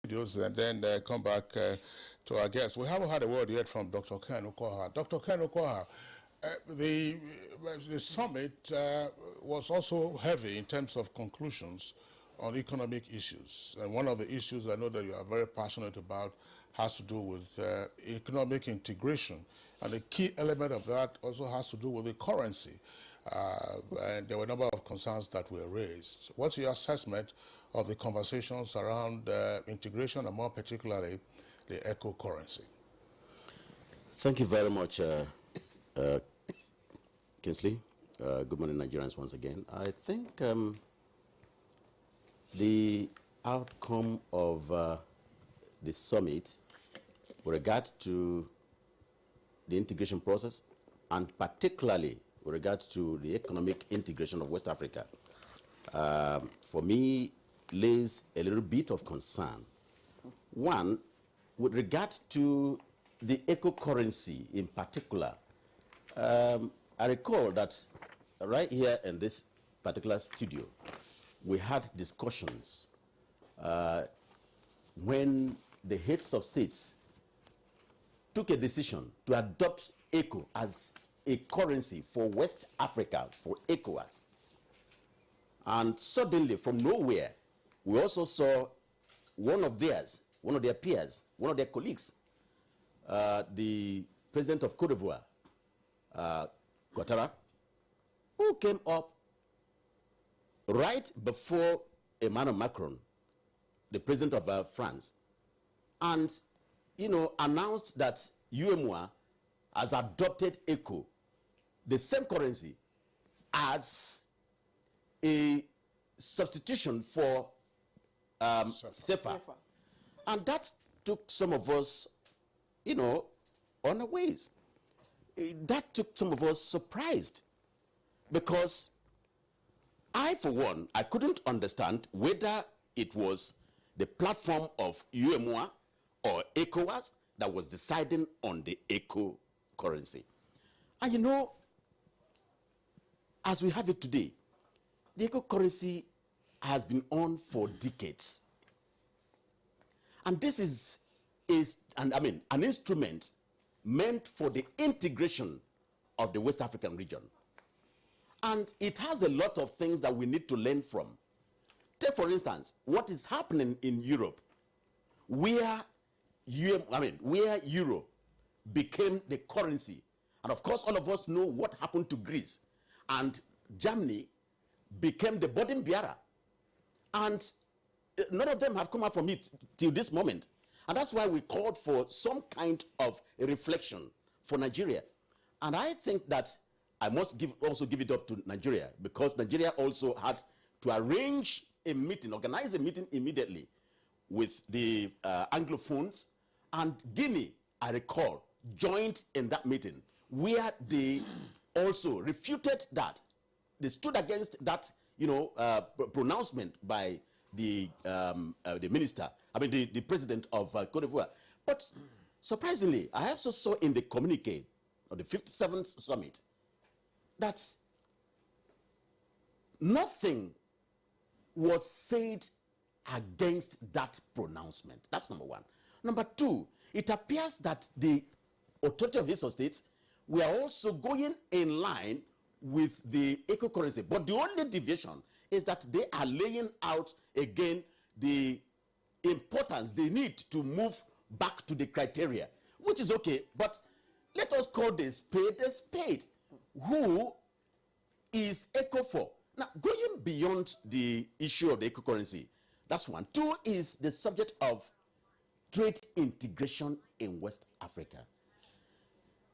videos and then come back to our guests. We haven't had a word yet from Dr. Ken Okoha. Dr. Ken Okoha, the summit was also heavy in terms of conclusions on economic issues. And one of the issues I know that you are very passionate about has to do with economic integration. And the key element of that also has to do with the currency. And there were a number of concerns that were raised. What's your assessment of the conversations around integration and more particularly the eco currency? Thank you very much, Kingsley. Good morning, Nigerians, once again. I think the outcome of the summit with regard to the integration process and particularly with regard to the economic integration of West Africa, for me, lays a little bit of concern. One, with regard to the eco currency in particular, I recall that right here in this particular studio, we had discussions when the heads of states took a decision to adopt eco as a currency for West Africa, for ECOWAS. And suddenly, from nowhere, we also saw one of their peers, one of their colleagues, the president of Cote d'Ivoire, Ouattara, who came up right before Emmanuel Macron, the president of France, and announced that UEMOA has adopted ECO, the same currency, as a substitution for CFA. And that took some of us, unawares. That took some of us surprised, because I, for one, I couldn't understand whether it was the platform of UEMOA or ECOWAS that was deciding on the ECO currency. And as we have it today, the ECO currency has been on for decades. And this is an instrument meant for the integration of the West African region. And it has a lot of things that we need to learn from. Take, for instance, what is happening in Europe, where Euro became the currency. And of course, all of us know what happened to Greece. And Germany became the burden bearer. And none of them have come out from it till this moment. And that's why we called for some kind of a reflection for Nigeria. And I think that I must also give it up to Nigeria, because Nigeria also had to arrange a meeting, organize a meeting immediately with the Anglophones, and Guinea, I recall, joined in that meeting, where they also refuted that. They stood against that, pronouncement by the minister, the president of Cote d'Ivoire. But surprisingly, I also saw in the communique of the 57th summit that nothing was said against that pronouncement. That's number one. Number two, it appears that the authority of heads of states were also going in line with the eco currency. But the only deviation is that they are laying out again the importance, they need to move back to the criteria, which is okay. But let us call the spade a spade. Who is eco for? Now, going beyond the issue of the eco currency, that's one. Two is the subject of trade integration in West Africa.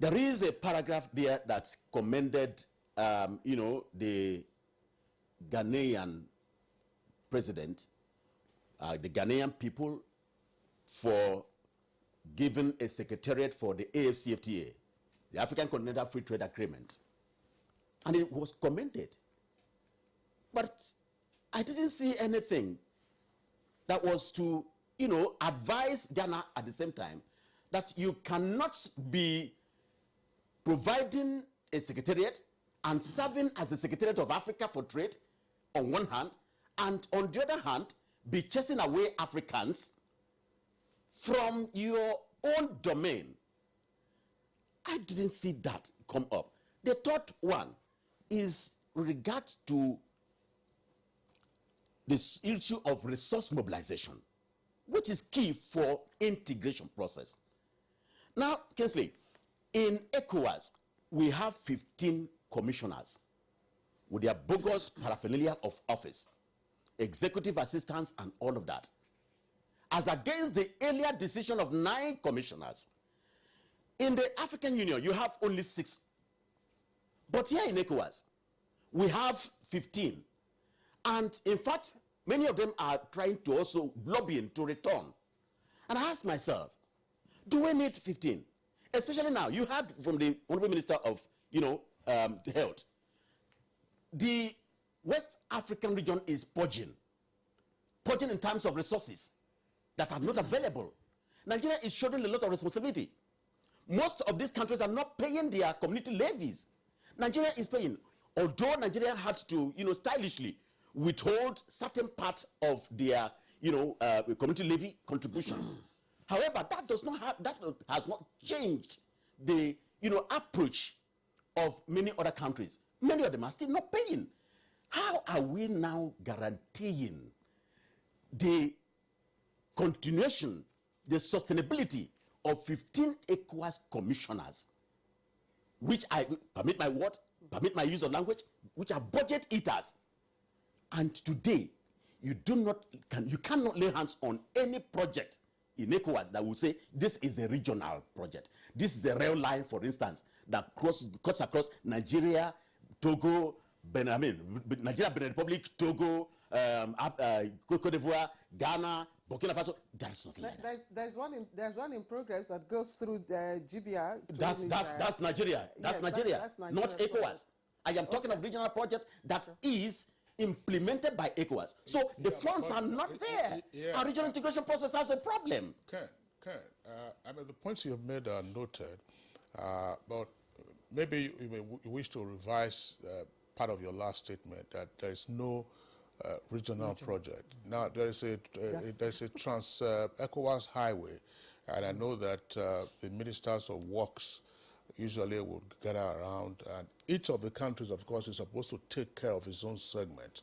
There is a paragraph there that commended, the Ghanaian president, the Ghanaian people, for giving a secretariat for the AFCFTA, the African Continental Free Trade Agreement. And it was commended. But I didn't see anything that was to, advise Ghana at the same time that you cannot be providing a secretariat and serving as a secretariat of Africa for trade on one hand, and on the other hand, be chasing away Africans from your own domain. I didn't see that come up. The third one is regards to this issue of resource mobilization, which is key for integration process. Now, Kingsley, in ECOWAS, we have 15 commissioners with their bogus paraphernalia of office, executive assistants and all of that, as against the earlier decision of 9 commissioners. In the African Union, you have only 6. But here in ECOWAS, we have 15. And in fact, many of them are trying to also lobbying to return. And I ask myself, do we need 15? Especially now, you heard from the Honorable Minister of, Health. The West African region is purging in terms of resources that are not available. Nigeria is shouldering a lot of responsibility. Most of these countries are not paying their community levies. Nigeria is paying. Although Nigeria had to, stylishly withhold certain part of their, community levy contributions. However, that has not changed the, approach of many other countries. Many of them are still not paying. How are we now guaranteeing the continuation, the sustainability of 15 ECOWAS commissioners, which I permit my use of language, which are budget eaters? And today, you cannot lay hands on any project in ECOWAS that will say this is a regional project. This is a rail line, for instance, that cuts across Nigeria, Togo, Nigeria, Benin Republic, Togo, Cote d'Ivoire, Ghana, Burkina Faso. That's not like that. There's one in progress that goes through the GBR. That's Nigeria. That's Nigeria. That's Nigeria, not ECOWAS. I am talking of regional project that is implemented by ECOWAS. So the funds are not there. Our regional integration process has a problem. Ken, the points you have made are noted, but maybe you wish to revise part of your last statement that there is no regional project. Now, there is a ECOWAS highway, and I know that the ministers of works usually would gather around, and each of the countries, of course, is supposed to take care of its own segment.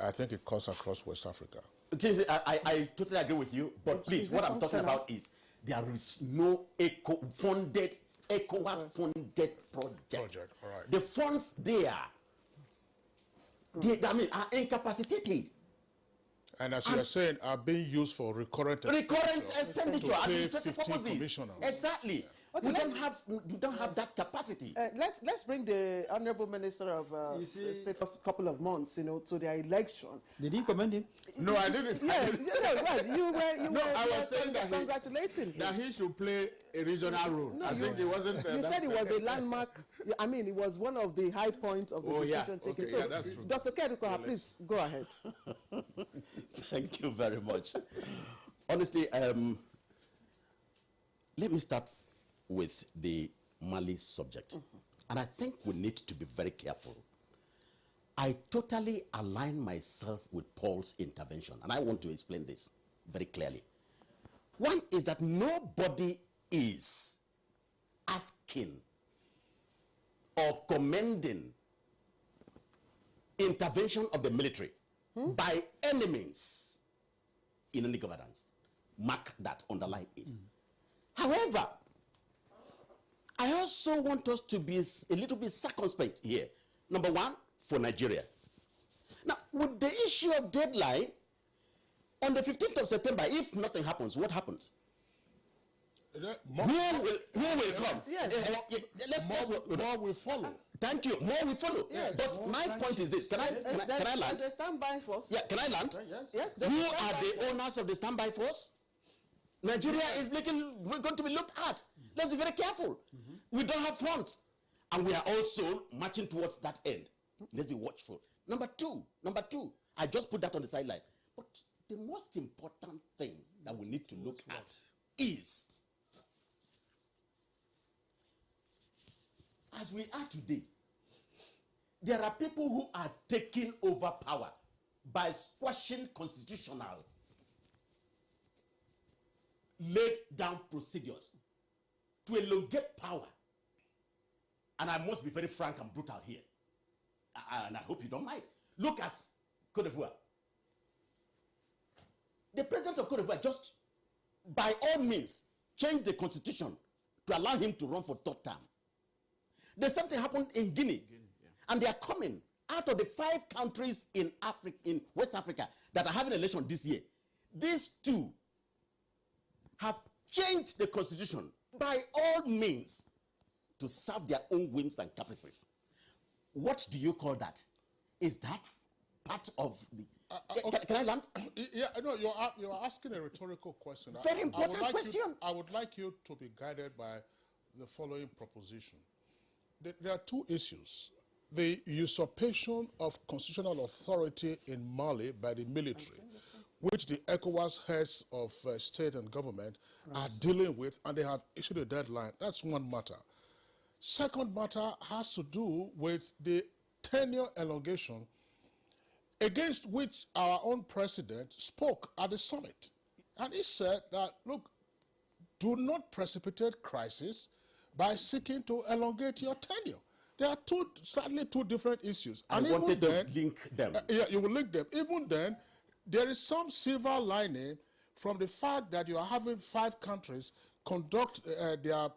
I think it cuts across West Africa. I totally agree with you, but please, what I'm talking about is there is no ECOWAS-funded project. All right. The funds there, are incapacitated. And as you are saying, are being used for recurrent expenditure, administrative 15 purposes. commissioners. Exactly. Yeah. Okay, we don't have that capacity. Let's bring the Honorable Minister of State for a couple of months, to their election. Did he commend him? No, I didn't. Yes, right. You were I was saying that congratulating him. that he should play a regional role. No, I think it wasn't. You said it was a landmark. It was one of the high points of the decision taken. Okay, so, that's true. Dr. Kedukoha, please go ahead. Thank you very much. Honestly, let me start with the Mali subject. And I think we need to be very careful. I totally align myself with Paul's intervention, and I want to explain this very clearly. One is that nobody is asking or commending intervention of the military by any means in any governance. Mark that, underline it. However, I also want us to be a little bit circumspect here. Number one, for Nigeria. Now, with the issue of deadline, on the 15th of September, if nothing happens, what happens? Who will come? Yes. More will follow. Thank you. More will follow. Yes. But my point is this. Can I land? There's a standby force. Yeah, can I land? Yes. Who are the owners of the standby force? Nigeria is going to be looked at. Let's be very careful. We don't have funds. And we are also marching towards that end. Let's be watchful. Number two, I just put that on the sideline. But the most important thing that we need to look at is, as we are today, there are people who are taking over power by squashing constitutional laid down procedures to elongate power. And I must be very frank and brutal here. And I hope you don't mind. Look at Cote d'Ivoire. The president of Cote d'Ivoire just, by all means, changed the constitution to allow him to run for third term. The same thing happened in Guinea. And they are coming out of the 5 countries in Africa, in West Africa, that are having election this year. These 2 have changed the constitution by all means to serve their own whims and caprices. What do you call that? Is that part of the... Can I land? Yeah, no, you're asking a rhetorical question. Very important question. I would like you to be guided by the following proposition. There are 2 issues. The usurpation of constitutional authority in Mali by the military, which the ECOWAS heads of state and government are dealing with, and they have issued a deadline. That's one matter. Second matter has to do with the tenure elongation against which our own president spoke at the summit. And he said that, look, do not precipitate crisis by seeking to elongate your tenure. There are slightly two different issues. I wanted to link them. Yeah, you will link them. Even then, there is some silver lining from the fact that you are having 5 countries conduct their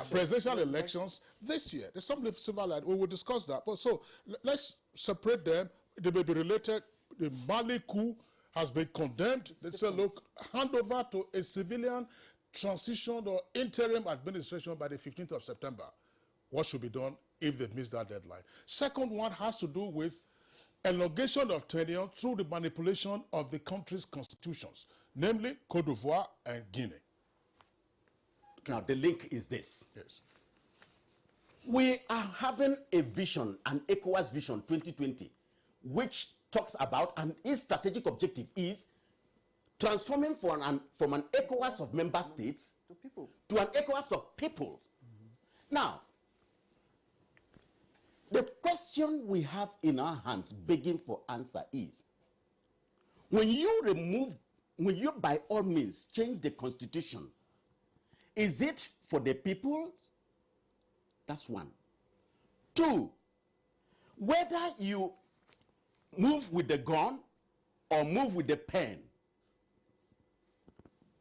presidential elections this year. There's some silver lining. We will discuss that. But so let's separate them. They may be related. The Mali coup has been condemned. They say, look, hand over to a civilian transition or interim administration by the 15th of September. What should be done if they miss that deadline? Second one has to do with elongation of tenure through the manipulation of the country's constitutions, namely Cote d'Ivoire and Guinea. Now, the link is this. Yes. We are having a vision, an ECOWAS vision 2020, which talks about, and its strategic objective is transforming from an ECOWAS of member states to an ECOWAS of people. Now, the question we have in our hands begging for answer is, when you by all means change the constitution, is it for the people? That's one. 2, whether you move with the gun or move with the pen,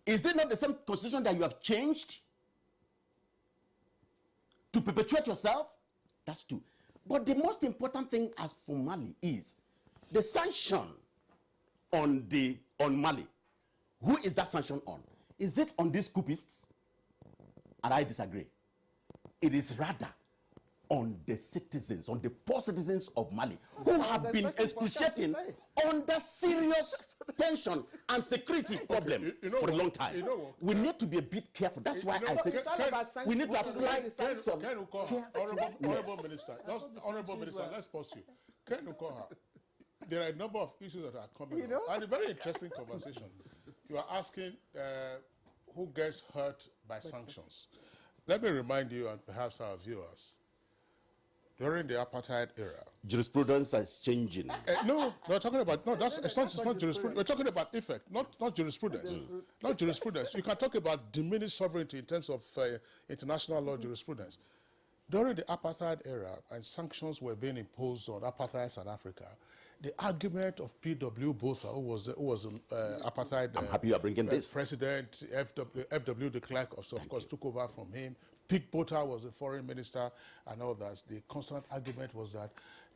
is it not the same constitution that you have changed to perpetuate yourself? That's 2. But the most important thing as for Mali is the sanction on Mali. Who is that sanction on? Is it on these coupists? And I disagree. It is rather on the citizens, on the poor citizens of Mali, who have been excruciating under serious tension and security problem for a long time. We need to be a bit careful. That's why I say we need to apply some Honorable Minister, let's pause you. Ken Ukoha, there are a number of issues that are coming up. And a very interesting conversation. You are asking who gets hurt by sanctions. Let me remind you and perhaps our viewers, during the apartheid era, jurisprudence is changing. No, we're talking about it's not jurisprudence. We're talking about effect, not jurisprudence. Not jurisprudence. You can talk about diminished sovereignty in terms of international law jurisprudence. During the apartheid era, and sanctions were being imposed on apartheid South Africa, the argument of P.W. Botha, who was apartheid I'm happy you are bringing this. President, F.W. de Klerk, of course, took over from him. Pete Botha was the foreign minister and all that. The constant argument was that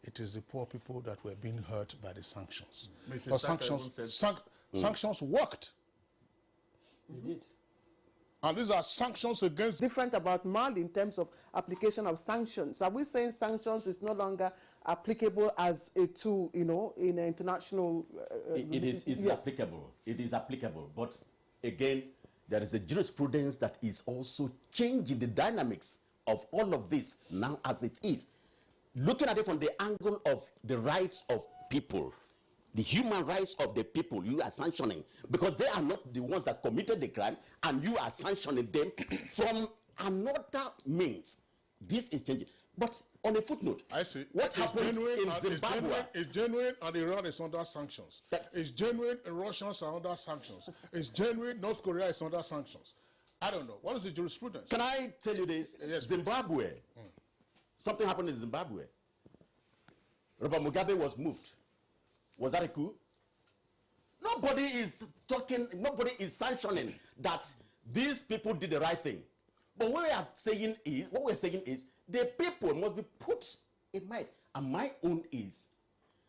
it is the poor people that were being hurt by the sanctions. But sanctions worked. They did. And these are sanctions against... Different about Mali in terms of application of sanctions. Are we saying sanctions is no longer applicable as a tool, in an international... It's applicable. It is applicable. But again, there is a jurisprudence that is also changing the dynamics of all of this now as it is. Looking at it from the angle of the rights of people, the human rights of the people you are sanctioning, because they are not the ones that committed the crime, and you are sanctioning them from another means. This is changing. But on a footnote, I see. what happened in Zimbabwe? It's genuine and Iran is under sanctions. It's genuine and Russians are under sanctions. It's genuine North Korea is under sanctions. I don't know. What is the jurisprudence? Can I tell you this? Yes, Zimbabwe. Something happened in Zimbabwe. Robert Mugabe was moved. Was that a coup? Nobody is talking, nobody is sanctioning that these people did the right thing. But what we're saying is, the people must be put in mind. And my own is,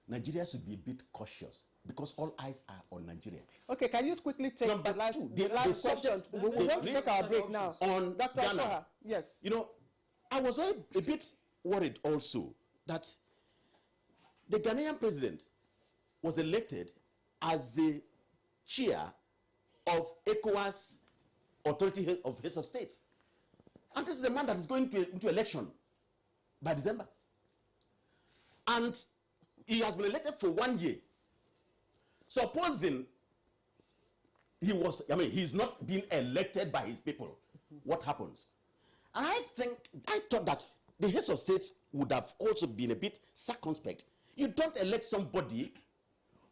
Nigeria should be a bit cautious because all eyes are on Nigeria. Okay, can you quickly take the last question? We want to take our break now. On Dr. Ghana. Okoha, yes. You know, I was a bit worried also that the Ghanaian president was elected as the chair of ECOWAS Authority of Heads of States. And this is a man that is going into election by December. And he has been elected for 1 year. Supposing he's not being elected by his people, what happens? And I thought that the heads of states would have also been a bit circumspect. You don't elect somebody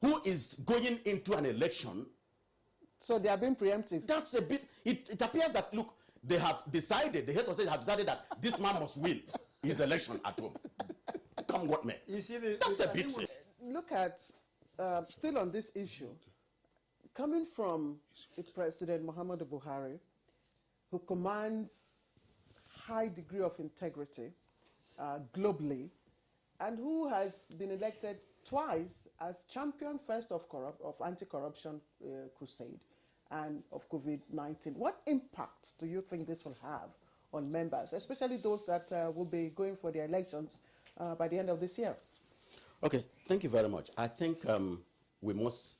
who is going into an election. So they are being preemptive. That's a bit, it appears that, look, they have decided, the heads of states have decided that this man must win his election at home. Come what may. You see, that's a bit. Look at, still on this issue, coming from a President Muhammadu Buhari, who commands high degree of integrity globally, and who has been elected twice as champion first of anti-corruption crusade and of COVID-19. What impact do you think this will have on members, especially those that will be going for the elections by the end of this year? Okay, thank you very much. I think we must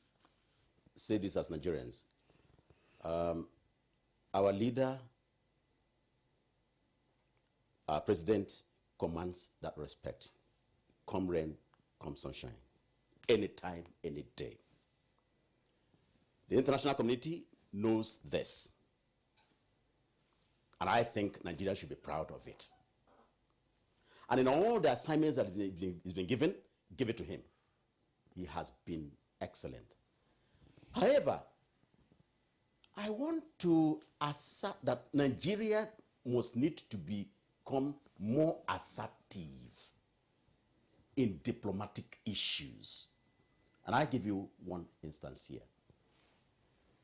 say this as Nigerians. Our leader, our president, commands that respect. Come rain, come sunshine. Anytime, any day. The international community knows this. And I think Nigeria should be proud of it. And in all the assignments that he's been given, give it to him. He has been excellent. However, I want to assert that Nigeria must need to become more assertive in diplomatic issues. And I give you one instance here.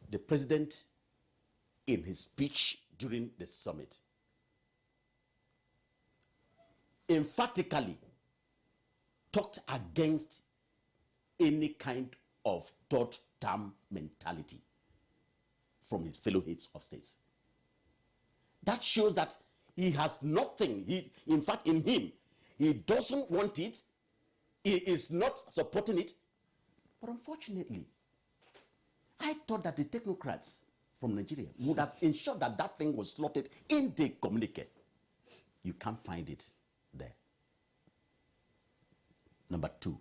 The president, in his speech during the summit, emphatically talked against any kind of third-term mentality from his fellow heads of states. That shows that he has nothing. In fact, in him, he doesn't want it. He is not supporting it. But unfortunately, I thought that the technocrats from Nigeria would have ensured that that thing was slotted in the communique. You can't find it there. Number two,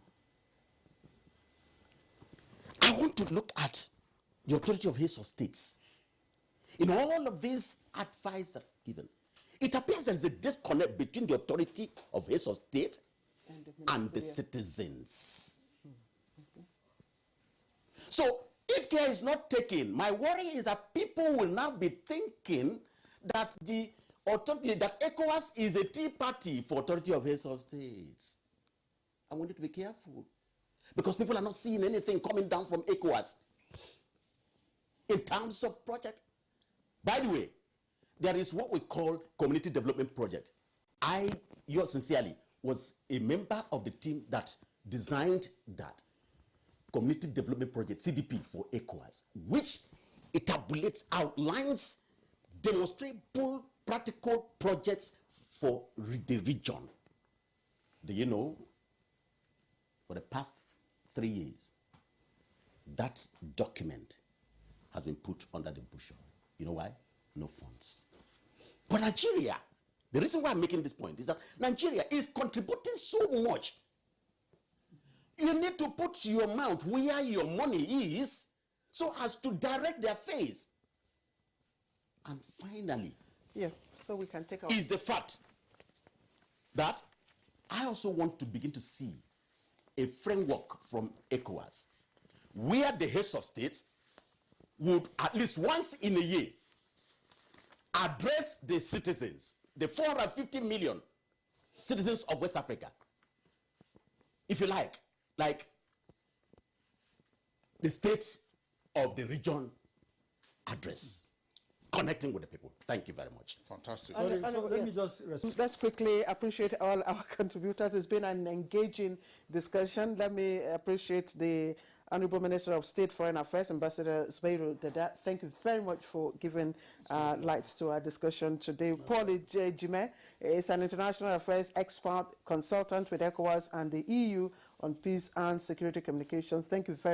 I want to look at the authority of heads of states. In all of these advice that given, it appears there is a disconnect between the authority of heads of state and the citizens. So, if care is not taken, my worry is that people will now be thinking that the authority, that ECOWAS is a tea party for authority of heads of states. And we need to be careful, because people are not seeing anything coming down from ECOWAS in terms of project. By the way, there is what we call community development project. Yours sincerely, was a member of the team that designed that community development project, CDP, for ECOWAS, which etabulates, outlines demonstrable, practical projects for the region. Do you know, for the past 3 years, that document has been put under the bushel. You know why? No funds. But Nigeria, the reason why I'm making this point is that Nigeria is contributing so much. You need to put your mouth where your money is so as to direct their face. And finally, yeah, so we can take our is the fact that I also want to begin to see a framework from ECOWAS where the heads of states would at least once in a year address the citizens, the 450 million citizens of West Africa, if you like the states of the region address, connecting with the people. Thank you very much. Fantastic. Sorry, let me just respond. Let's quickly appreciate all our contributors. It's been an engaging discussion. Let me appreciate the Honorable Minister of State Foreign Affairs, Ambassador Zubairu Dada. Thank you very much for giving light to our discussion today. Paul Jime is an international affairs expert, consultant with ECOWAS and the EU on peace and security communications. Thank you very